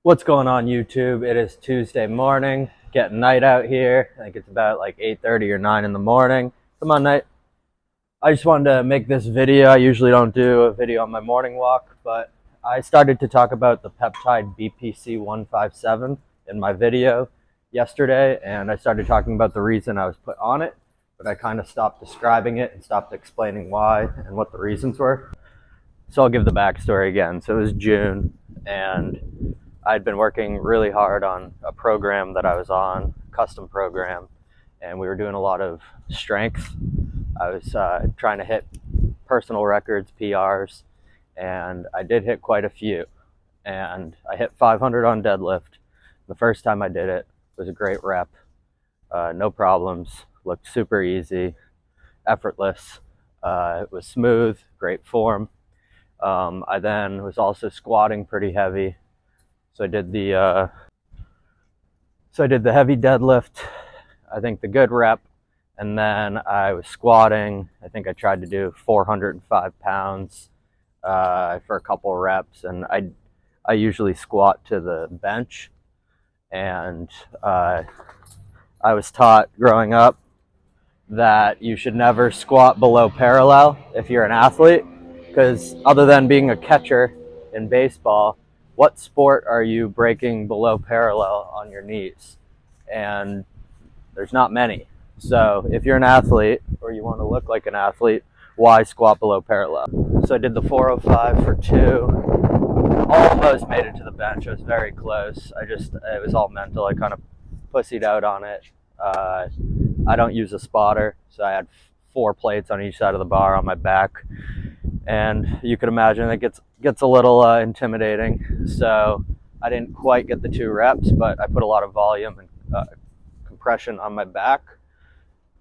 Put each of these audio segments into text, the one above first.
What's going on, YouTube? It is Tuesday morning, getting night out here. I think it's about like 8:30 or 9 in the morning. Come on, night. I just wanted to make this video. I usually don't do a video on my morning walk, but I started to talk about the Peptide BPC 157 in my video yesterday, and I started talking about the reason I was put on it, but I kind of stopped describing it and stopped explaining why and what the reasons were. So I'll give the backstory again. So it was June, and I'd been working really hard on a program that I was on, custom program, and we were doing a lot of strength. I was trying to hit personal records, PRs, and I did hit quite a few. And I hit 500 on deadlift. The first time I did it was a great rep. No problems, looked super easy, effortless. It was smooth, great form. I then was also squatting pretty heavy. So I did the heavy deadlift, I think the good rep, and then I was squatting. I think I tried to do 405 pounds for a couple reps, and I usually squat to the bench. And I was taught growing up that you should never squat below parallel if you're an athlete, because other than being a catcher in baseball, what sport are you breaking below parallel on your knees? And there's not many. So if you're an athlete or you want to look like an athlete, why squat below parallel? So I did the 405 for 2. Almost made it to the bench. I was very close. It was all mental. I kind of pussied out on it. I don't use a spotter, so I had 4 plates on each side of the bar on my back. And you could imagine it gets a little intimidating. So I didn't quite get the 2 reps, but I put a lot of volume and compression on my back.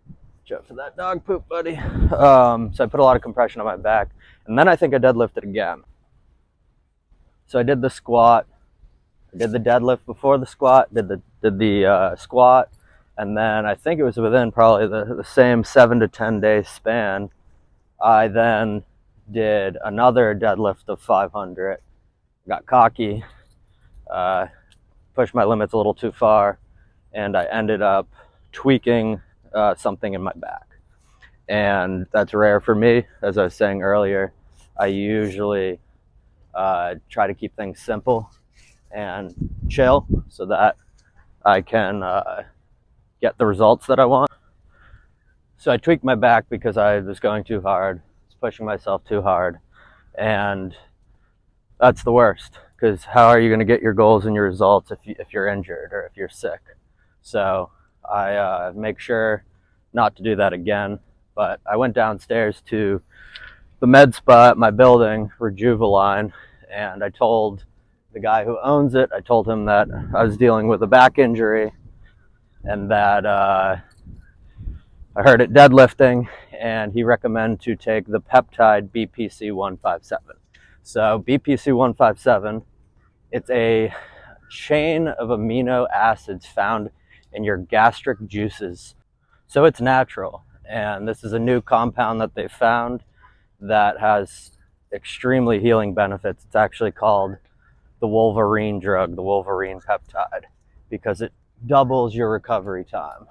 Watch out for that dog poop, buddy. So I put a lot of compression on my back, and then I think I deadlifted again. So I did the squat, I did the deadlift before the squat, did the squat, and then I think it was within probably the same 7 to 10 day span, I then did another deadlift of 500, got cocky, pushed my limits a little too far, and I ended up tweaking something in my back. And that's rare for me. As I was saying earlier, I usually try to keep things simple and chill so that I can get the results that I want. So I tweaked my back because I was going too hard, pushing myself too hard, and that's the worst, because how are you going to get your goals and your results if you're injured or if you're sick? So I make sure not to do that again. But I went downstairs to the med spa at my building, Rejuveline, and I told the guy who owns it, I told him that I was dealing with a back injury and that I heard it deadlifting, and he recommended to take the Peptide BPC 157. So BPC 157, it's a chain of amino acids found in your gastric juices. So it's natural, and this is a new compound that they found that has extremely healing benefits. It's actually called the Wolverine drug, the Wolverine peptide, because it doubles your recovery time.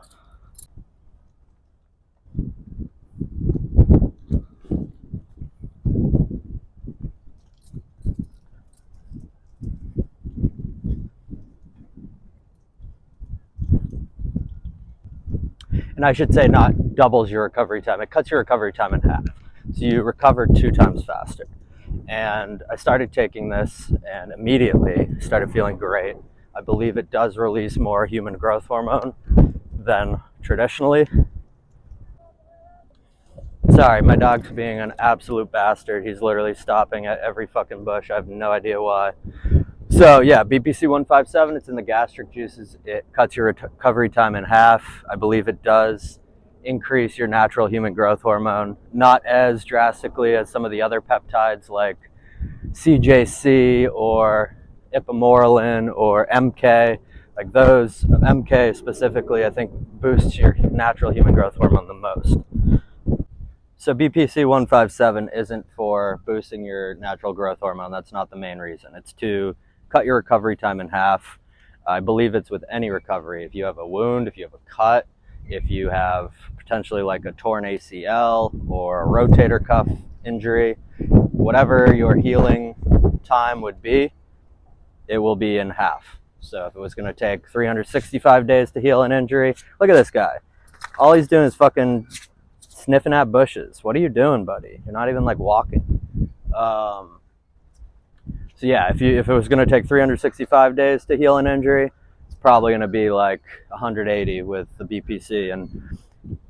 And I should say not doubles your recovery time, it cuts your recovery time in half. So you recover 2 times faster. And I started taking this and immediately started feeling great. I believe it does release more human growth hormone than traditionally. Sorry, my dog's being an absolute bastard. He's literally stopping at every fucking bush. I have no idea why. So yeah, BPC 157, it's in the gastric juices. It cuts your recovery time in half. I believe it does increase your natural human growth hormone, not as drastically as some of the other peptides like CJC or ipamorelin or MK. Like those, MK specifically, I think boosts your natural human growth hormone the most. So BPC 157 isn't for boosting your natural growth hormone. That's not the main reason. It's to cut your recovery time in half. I believe it's with any recovery. If you have a wound, if you have a cut, if you have potentially like a torn ACL or a rotator cuff injury, whatever your healing time would be, it will be in half. So if it was going to take 365 days to heal an injury, look at this guy. All he's doing is fucking sniffing at bushes. What are you doing, buddy? You're not even like walking. So yeah, if it was going to take 365 days to heal an injury, it's probably going to be like 180 with the BPC. And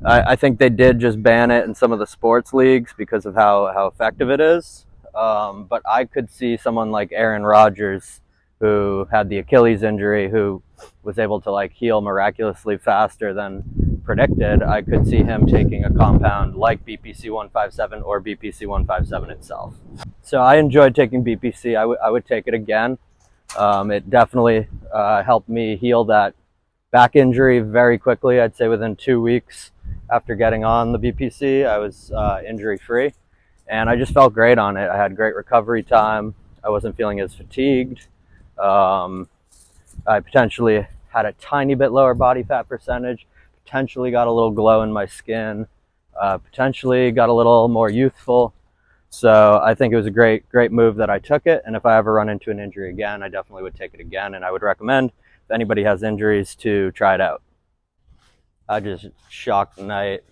I think they did just ban it in some of the sports leagues because of how effective it is. But I could see someone like Aaron Rodgers, who had the Achilles injury, who was able to like heal miraculously faster than predicted. I could see him taking a compound like BPC 157 or BPC 157 itself. So I enjoyed taking BPC. I would take it again. It definitely helped me heal that back injury very quickly. I'd say within 2 weeks after getting on the BPC, I was injury free, and I just felt great on it. I had great recovery time. I wasn't feeling as fatigued. I potentially had a tiny bit lower body fat percentage, potentially got a little glow in my skin, potentially got a little more youthful. So I think it was a great move that I took it. And if I ever run into an injury again, I definitely would take it again. And I would recommend, if anybody has injuries, to try it out. I just shocked Knight.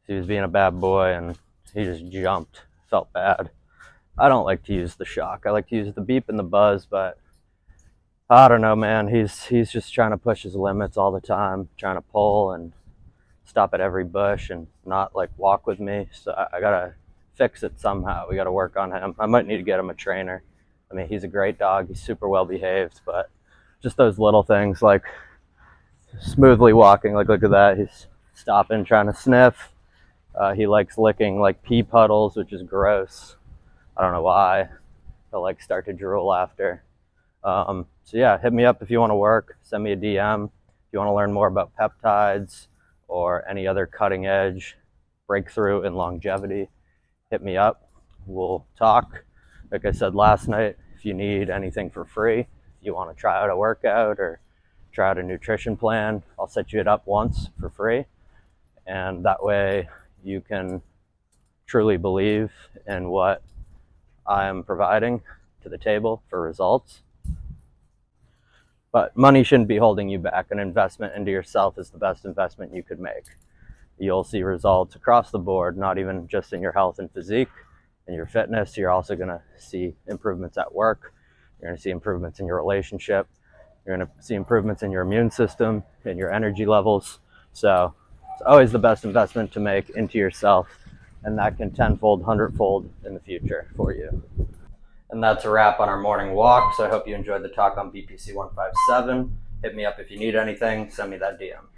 He was being a bad boy and he just jumped. Felt bad. I don't like to use the shock. I like to use the beep and the buzz, but I don't know, man. He's just trying to push his limits all the time, trying to pull and stop at every bush and not like walk with me. So I gotta fix it somehow. We gotta work on him. I might need to get him a trainer. I mean, he's a great dog. He's super well behaved, but just those little things like smoothly walking. Like, look at that. He's stopping, trying to sniff. He likes licking like pee puddles, which is gross. I don't know why. He'll like start to drool after. So yeah, hit me up if you want to work. Send me a DM if you want to learn more about peptides or any other cutting edge breakthrough in longevity. Hit me up. We'll talk. Like I said last night, if you need anything for free, if you want to try out a workout or try out a nutrition plan, I'll set you it up once for free. And that way you can truly believe in what I'm providing to the table for results. But money shouldn't be holding you back. An investment into yourself is the best investment you could make. You'll see results across the board, not even just in your health and physique and your fitness. You're also going to see improvements at work. You're going to see improvements in your relationship. You're going to see improvements in your immune system and your energy levels. So it's always the best investment to make into yourself, and that can tenfold, hundredfold in the future for you. And that's a wrap on our morning walk. So I hope you enjoyed the talk on BPC 157. Hit me up if you need anything. Send me that DM.